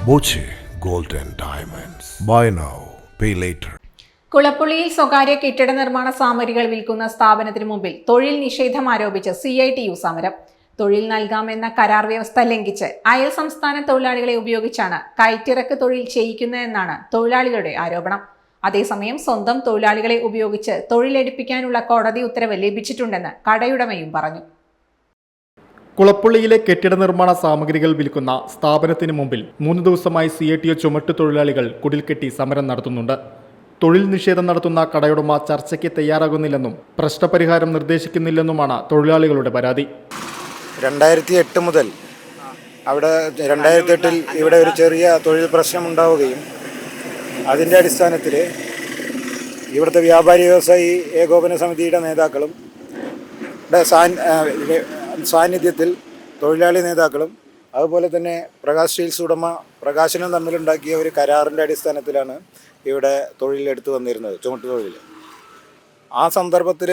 Boche gold and diamonds. Buy now pay later. കുളപ്പുള്ളിയിൽ സ്വകാര്യ കെട്ടിട നിർമ്മാണ സാമഗ്രികൾ വിൽക്കുന്ന സ്ഥാപനത്തിന് മുമ്പിൽ തൊഴിൽ നിഷേധം ആരോപിച്ച് CITU സമരം. തൊഴിൽ നൽകാമെന്ന കരാർ വ്യവസ്ഥ ലംഘിച്ച് അയൽ സംസ്ഥാന തൊഴിലാളികളെ ഉപയോഗിച്ചാണ് കയറ്റിറക്ക് തൊഴിൽ ചെയ്യിക്കുന്നതെന്നാണ് തൊഴിലാളികളുടെ ആരോപണം. അതേസമയം സ്വന്തം തൊഴിലാളികളെ ഉപയോഗിച്ച് തൊഴിലെടുപ്പിക്കാനുള്ള കോടതി ഉത്തരവ് ലഭിച്ചിട്ടുണ്ടെന്ന് കടയുടമയും പറഞ്ഞു. കുളപ്പുള്ളിയിലെ കെട്ടിട നിർമ്മാണ സാമഗ്രികൾ വിൽക്കുന്ന സ്ഥാപനത്തിന് മുമ്പിൽ 3 ദിവസമായി CITU ചുമട്ട് തൊഴിലാളികൾ കുടിൽകെട്ടി സമരം നടത്തുന്നുണ്ട്. തൊഴിൽ നിഷേധം നടത്തുന്ന കടയുടമ ചർച്ചയ്ക്ക് തയ്യാറാകുന്നില്ലെന്നും പ്രശ്നപരിഹാരം നിർദ്ദേശിക്കുന്നില്ലെന്നുമാണ് തൊഴിലാളികളുടെ പരാതി. 2008 മുതൽ 2008 ഇവിടെ ഒരു ചെറിയ തൊഴിൽ പ്രശ്നമുണ്ടാവുകയും അതിൻ്റെ അടിസ്ഥാനത്തിൽ ഇവിടുത്തെ വ്യാപാരി വ്യവസായി ഏകോപന സമിതിയുടെ നേതാക്കളും സാന്നിധ്യത്തിൽ തൊഴിലാളി നേതാക്കളും അതുപോലെ തന്നെ പ്രകാശ് സ്റ്റീൽസ് ഉടമ പ്രകാശനും തമ്മിലുണ്ടാക്കിയ ഒരു കരാറിൻ്റെ അടിസ്ഥാനത്തിലാണ് ഇവിടെ തൊഴിലെടുത്ത് വന്നിരുന്നത്, ചുമട്ട് തൊഴിൽ. ആ സന്ദർഭത്തിൽ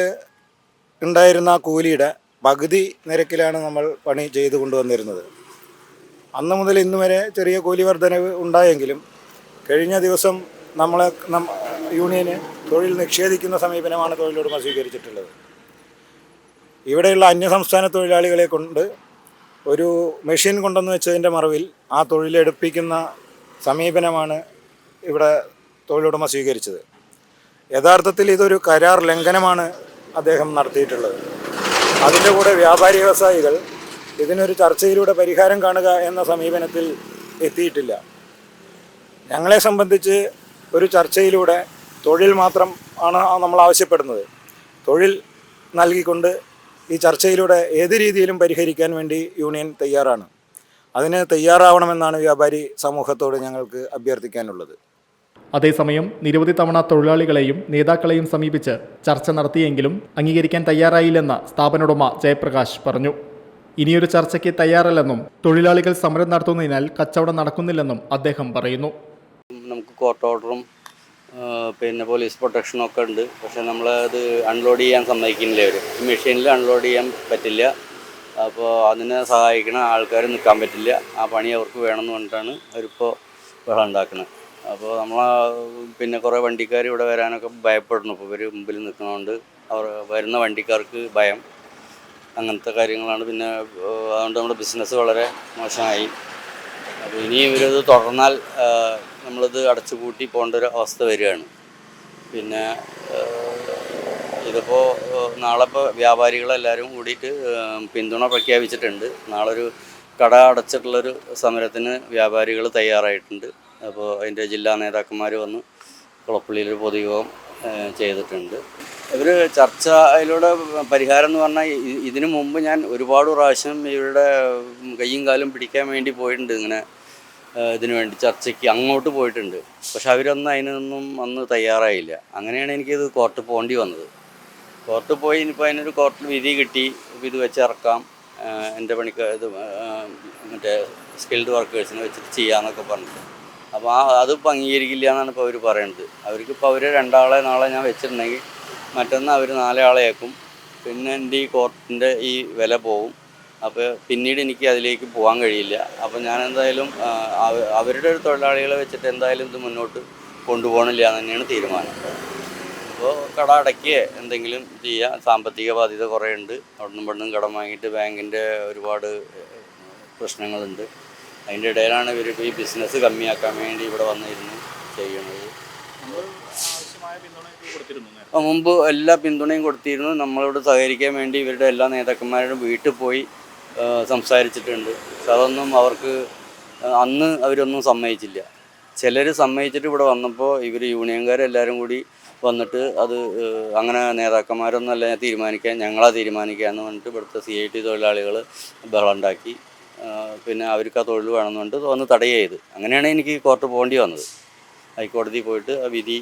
ഉണ്ടായിരുന്ന കൂലിയുടെ പകുതി നിരക്കിലാണ് നമ്മൾ പണി ചെയ്തു കൊണ്ടുവന്നിരുന്നത്. അന്ന് മുതൽ ഇന്ന് വരെ ചെറിയ കൂലി വർധനവ് ഉണ്ടായെങ്കിലും കഴിഞ്ഞ ദിവസം യൂണിയന് തൊഴിൽ നിഷേധിക്കുന്ന സമീപനമാണ് തൊഴിലുടമ സ്വീകരിച്ചിട്ടുള്ളത്. ഇവിടെയുള്ള അന്യസംസ്ഥാന തൊഴിലാളികളെ കൊണ്ട് ഒരു മെഷീൻ കൊണ്ടുവന്ന് വെച്ചതിൻ്റെ മറവിൽ ആ തൊഴിലെടുപ്പിക്കുന്ന സമീപനമാണ് ഇവിടെ തൊഴിലുടമ സ്വീകരിച്ചത്. യഥാർത്ഥത്തിൽ ഇതൊരു കരാർ ലംഘനമാണ് അദ്ദേഹം നടത്തിയിട്ടുള്ളത്. അതിൻ്റെ കൂടെ വ്യാപാരി വ്യവസായികൾ ഇതിനൊരു ചർച്ചയിലൂടെ പരിഹാരം കാണുക എന്ന സമീപനത്തിൽ എത്തിയിട്ടില്ല. ഞങ്ങളെ സംബന്ധിച്ച് ഒരു ചർച്ചയിലൂടെ തൊഴിൽ മാത്രം ആണ് നമ്മൾ ആവശ്യപ്പെടുന്നത്. തൊഴിൽ നൽകിക്കൊണ്ട് ഈ ചർച്ചയിലൂടെ ഏത് രീതിയിലും പരിഹരിക്കാൻ വേണ്ടി യൂണിയൻ തയ്യാറാണ്. അതിന് തയ്യാറാവണമെന്നാണ് വ്യാപാരി സമൂഹത്തോട് ഞങ്ങൾക്ക് അഭ്യർത്ഥിക്കാനുള്ളത്. അതേസമയം നിരവധി തവണ തൊഴിലാളികളെയും നേതാക്കളെയും സമീപിച്ച് ചർച്ച നടത്തിയെങ്കിലും അംഗീകരിക്കാൻ തയ്യാറായില്ലെന്ന് സ്ഥാപനോടമ ജയപ്രകാശ് പറഞ്ഞു. ഇനിയൊരു ചർച്ചയ്ക്ക് തയ്യാറല്ലെന്നും തൊഴിലാളികൾ സമരം നടത്തുന്നതിനാൽ കച്ചവടം നടക്കുന്നില്ലെന്നും അദ്ദേഹം പറയുന്നു. നമുക്ക് കോർട്ട് ഓർഡറും പിന്നെ പോലീസ് പ്രൊട്ടക്ഷനും ഒക്കെ ഉണ്ട്. പക്ഷേ നമ്മളത് അൺലോഡ് ചെയ്യാൻ സമ്മതിക്കുന്നില്ല. അവർ മെഷീനിൽ അൺലോഡ് ചെയ്യാൻ പറ്റില്ല. അപ്പോൾ അതിനെ സഹായിക്കണ ആൾക്കാർ നിൽക്കാൻ പറ്റില്ല. ആ പണി അവർക്ക് വേണമെന്ന് പറഞ്ഞിട്ടാണ് അവരിപ്പോൾ ബഹളം ഉണ്ടാക്കുന്നത്. അപ്പോൾ പിന്നെ കുറേ വണ്ടിക്കാർ ഇവിടെ വരാനൊക്കെ ഭയപ്പെടുന്നു. ഇപ്പോൾ ഇവർ മുമ്പിൽ നിൽക്കുന്നതുകൊണ്ട് അവർ വരുന്ന വണ്ടിക്കാർക്ക് ഭയം, അങ്ങനത്തെ കാര്യങ്ങളാണ്. പിന്നെ അതുകൊണ്ട് നമ്മുടെ ബിസിനസ് വളരെ മോശമായി. അപ്പോൾ ഇനി ഇവരത് തുടർന്നാൽ നമ്മളിത് അടച്ചുപൂട്ടി പോകേണ്ട ഒരു അവസ്ഥ വരികയാണ്. പിന്നെ ഇതിപ്പോൾ നാളെ ഇപ്പോൾ വ്യാപാരികളെല്ലാവരും കൂടിയിട്ട് പിന്തുണ പ്രഖ്യാപിച്ചിട്ടുണ്ട്. നാളെ ഒരു കട അടച്ചിട്ടുള്ളൊരു സമരത്തിന് വ്യാപാരികൾ തയ്യാറായിട്ടുണ്ട്. അപ്പോൾ അതിൻ്റെ ജില്ലാ നേതാക്കന്മാർ വന്ന് കുളപ്പുള്ളിയിലൊരു പൊതുയോഗം ചെയ്തിട്ടുണ്ട്. ഇവർ ചർച്ചയിലൂടെ പരിഹാരം എന്ന് പറഞ്ഞാൽ ഇതിനു മുമ്പ് ഞാൻ ഒരുപാട് പ്രാവശ്യം ഇവരുടെ കയ്യും കാലും പിടിക്കാൻ വേണ്ടി പോയിട്ടുണ്ട്. ഇങ്ങനെ ഇതിനു വേണ്ടി ചർച്ചയ്ക്ക് അങ്ങോട്ട് പോയിട്ടുണ്ട്. പക്ഷെ അവരൊന്നും അതിനൊന്നും അന്ന് തയ്യാറായില്ല. അങ്ങനെയാണ് എനിക്കിത് കോർട്ട് പോകേണ്ടി വന്നത്. കോർട്ട് പോയി ഇനിയിപ്പോൾ അതിനൊരു കോർട്ടിൽ വിധി കിട്ടി. ഇത് വെച്ച് ഇറക്കാം, എൻ്റെ പണിക്ക് ഇത് മറ്റേ സ്കിൽഡ് വർക്കേഴ്സിനെ വെച്ചിട്ട് ചെയ്യാമെന്നൊക്കെ പറഞ്ഞിട്ട്. അപ്പോൾ അതിപ്പോൾ അംഗീകരിക്കില്ല എന്നാണ് ഇപ്പോൾ അവർ പറയുന്നത്. അവർക്കിപ്പോൾ അവർ 2 ആളെ നാളെ ഞാൻ വെച്ചിട്ടുണ്ടെങ്കിൽ മറ്റൊന്ന് അവർ 4 ആളെയാക്കും. പിന്നെ എൻ്റെ ഈ കോർട്ടിൻ്റെ ഈ വില പോവും. അപ്പോൾ പിന്നീട് എനിക്ക് അതിലേക്ക് പോകാൻ കഴിയില്ല. അപ്പോൾ ഞാൻ എന്തായാലും അവരുടെ ഒരു തൊഴിലാളികളെ വെച്ചിട്ട് എന്തായാലും ഇത് മുന്നോട്ട് കൊണ്ടുപോകണില്ല എന്ന് തന്നെയാണ് തീരുമാനം. അപ്പോൾ കട അടയ്ക്കുക എന്തെങ്കിലും ചെയ്യാം. സാമ്പത്തിക ബാധ്യത കുറേ ഉണ്ട്. അവിടുന്ന് ഇവിടുന്നും കടം വാങ്ങിയിട്ട് ബാങ്കിൻ്റെ ഒരുപാട് പ്രശ്നങ്ങളുണ്ട്. അതിൻ്റെ ഇടയിലാണ് ഇവരിപ്പോൾ ഈ ബിസിനസ് കമ്മിയാക്കാൻ വേണ്ടി ഇവിടെ വന്നിരുന്ന് ചെയ്യുന്നത്. മുമ്പ് എല്ലാ പിന്തുണയും കൊടുത്തിരുന്നു. നമ്മളോട് സഹകരിക്കാൻ വേണ്ടി ഇവരുടെ എല്ലാ നേതാക്കന്മാരുടെ വീട്ടിൽ പോയി സംസാരിച്ചിട്ടുണ്ട്. പക്ഷെ അതൊന്നും അവർക്ക് അന്ന് അവരൊന്നും സമ്മതിച്ചില്ല. ചിലർ സമ്മതിച്ചിട്ട് ഇവിടെ വന്നപ്പോൾ ഇവർ യൂണിയൻകാരെല്ലാവരും കൂടി വന്നിട്ട് അത് അങ്ങനെ നേതാക്കന്മാരൊന്നും അല്ല ഞങ്ങളാ തീരുമാനിക്കുക എന്ന് പറഞ്ഞിട്ട് ഇവിടുത്തെ CIT തൊഴിലാളികൾ ബഹളം ഉണ്ടാക്കി. പിന്നെ അവർക്ക് ആ തൊഴിൽ വേണമെന്ന് പറഞ്ഞിട്ട് വന്ന് തടയുക ചെയ്ത്. അങ്ങനെയാണ് എനിക്ക് കോർട്ട് പോകേണ്ടി വന്നത്. ഹൈക്കോടതി പോയിട്ട് ആ വിധി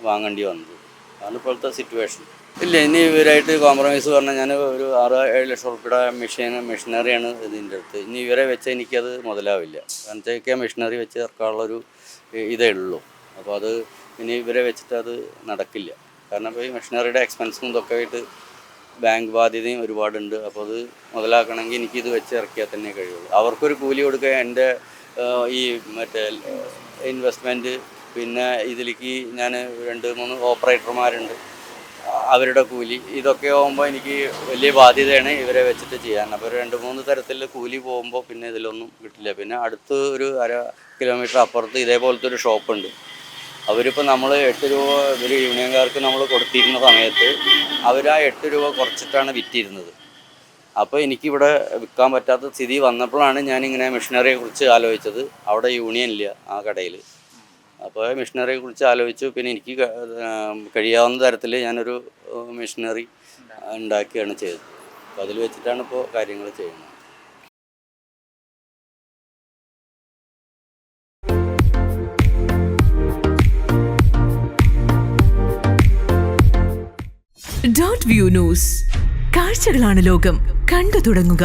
വാങ്ങേണ്ടി വന്നത്. അതാണ് ഇപ്പോഴത്തെ സിറ്റുവേഷൻ. ഇല്ല, ഇനി ഇവരായിട്ട് കോംപ്രമൈസ് പറഞ്ഞാൽ ഞാൻ ഒരു 6-7 ലക്ഷം റുപ്യയുടെ മെഷീനറിയാണ് ഇതിൻ്റെ അടുത്ത്. ഇനി ഇവരെ വെച്ച് എനിക്കത് മുതലാവില്ല. കാരണം വെച്ചാൽ മെഷീനറി വെച്ച് ഇറക്കാനുള്ളൊരു ഇതേ ഉള്ളൂ. അപ്പോൾ അത് ഇനി ഇവരെ വെച്ചിട്ട് അത് നടക്കില്ല. കാരണം ഇപ്പോൾ ഈ മെഷീനറിയുടെ എക്സ്പെൻസും ഇതൊക്കെ ആയിട്ട് ബാങ്ക് ബാധ്യതയും ഒരുപാടുണ്ട്. അപ്പോൾ അത് മുതലാക്കണമെങ്കിൽ എനിക്കിത് വെച്ച് ഇറക്കിയാൽ തന്നെ കഴിയുള്ളൂ. അവർക്കൊരു കൂലി കൊടുക്കുക, എൻ്റെ ഈ മറ്റേ ഇൻവെസ്റ്റ്മെൻറ്റ്, പിന്നെ ഇതിലേക്ക് ഞാൻ 2-3 ഓപ്പറേറ്റർമാരുണ്ട്, അവരുടെ കൂലി, ഇതൊക്കെ ആകുമ്പോൾ എനിക്ക് വലിയ ബാധ്യതയാണ് ഇവരെ വെച്ചിട്ട് ചെയ്യാൻ. അപ്പോൾ 2-3 തരത്തിൽ കൂലി പോകുമ്പോൾ പിന്നെ ഇതിലൊന്നും കിട്ടില്ല. പിന്നെ അടുത്ത് ഒരു 1/2 കിലോമീറ്റർ അപ്പുറത്ത് ഇതേപോലത്തെ ഒരു ഷോപ്പുണ്ട്. അവരിപ്പോൾ നമ്മൾ 8 രൂപ ഇവർ യൂണിയൻകാർക്ക് നമ്മൾ കൊടുത്തിരുന്ന സമയത്ത് അവർ ആ 8 രൂപ കുറച്ചിട്ടാണ് വിറ്റിരുന്നത്. അപ്പോൾ എനിക്കിവിടെ വിൽക്കാൻ പറ്റാത്ത സ്ഥിതി വന്നപ്പോഴാണ് ഞാനിങ്ങനെ മെഷീനറിയെ കുറിച്ച് ആലോചിച്ചത്. അവിടെ യൂണിയൻ ഇല്ല ആ കടയിൽ. അപ്പോൾ മെഷീനറിയെ കുറിച്ച് ആലോചിച്ചു. പിന്നെ എനിക്ക് കഴിയാവുന്ന തരത്തിൽ ഞാനൊരു മെഷീനറി ഉണ്ടാക്കുകയാണ് ചെയ്തത്. അപ്പോൾ അതിൽ വെച്ചിട്ടാണ് ഇപ്പോൾ കാര്യങ്ങൾ ചെയ്യുന്നത്. Dot view news. കാഴ്ചകളാണ് ലോകം. കണ്ടു തുടങ്ങുക.